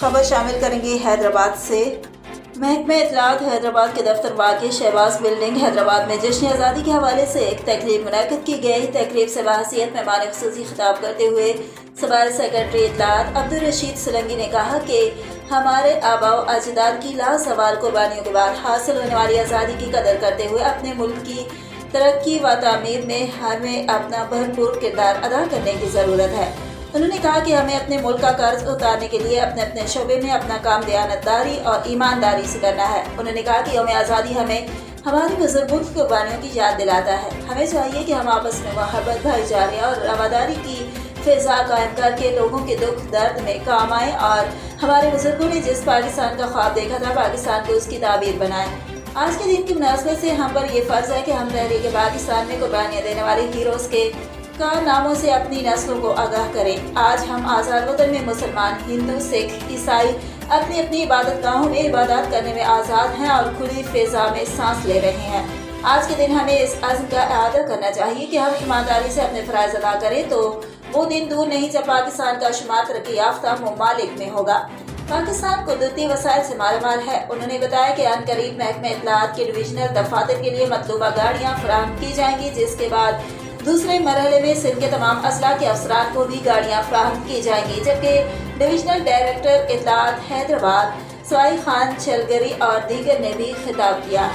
خبر شامل کریں گے حیدرآباد سے۔ محکمہ اطلاعات حیدرآباد کے دفتر واقع شہباز بلڈنگ حیدرآباد میں جشن آزادی کے حوالے سے ایک تقریب منعقد کی گئی۔ تقریب سے بحیثیت مہمان خصوصی خطاب کرتے ہوئے صوبائی سیکرٹری اطلاعات عبدالرشید سلنگی نے کہا کہ ہمارے آباء و اجداد کی لازوال قربانیوں کے بعد حاصل ہونے والی آزادی کی قدر کرتے ہوئے اپنے ملک کی ترقی و تعمیر میں ہمیں اپنا بھرپور کردار ادا کرنے کی ضرورت ہے۔ انہوں نے کہا کہ ہمیں اپنے ملک کا قرض اتارنے کے لیے اپنے اپنے شعبے میں اپنا کام دیانتداری اور ایمانداری سے کرنا ہے۔ انہوں نے کہا کہ یوم آزادی ہمیں ہمارے بزرگوں کی قربانیوں کی یاد دلاتا ہے۔ ہمیں چاہیے کہ ہم آپس میں محبت، بھائی چارے اور رواداری کی فضا قائم کر کے لوگوں کے دکھ درد میں کام آئیں اور ہمارے بزرگوں نے جس پاکستان کا خواب دیکھا تھا پاکستان کو اس کی تعبیر بنائیں۔ آج کے دن کی مناسبت سے ہم پر یہ فرض ہے کہ ہم تحریک پاکستان میں قربانیاں دینے والے ہیروز کے کارناموں سے اپنی نسلوں کو آگاہ کریں۔ آج ہم آزاد وطن میں مسلمان، ہندو، سکھ، عیسائی اپنی اپنی عبادت گاہوں میں عبادات کرنے میں آزاد ہیں اور کھلی فضا میں سانس لے رہے ہیں۔ آج کے دن ہمیں اس عزم کا اعادہ کرنا چاہیے کہ ہم ایمانداری سے اپنے فرائض ادا کریں تو وہ دن دور نہیں جب پاکستان کا شمار ترقی یافتہ ممالک میں ہوگا۔ پاکستان قدرتی وسائل سے مالا مال ہے۔ انہوں نے بتایا کہ عنقریب قریب محکمہ اطلاعات کے ڈویژنل دفاتر کے لیے مطلوبہ گاڑیاں فراہم کی جائیں گی، جس کے بعد دوسرے مرحلے میں سندھ کے تمام اضلاع کے افسران کو بھی گاڑیاں فراہم کی جائیں گی، جبکہ ڈویژنل ڈائریکٹر اطلاعات حیدرآباد سوائی خان چلگری اور دیگر نے بھی خطاب کیا۔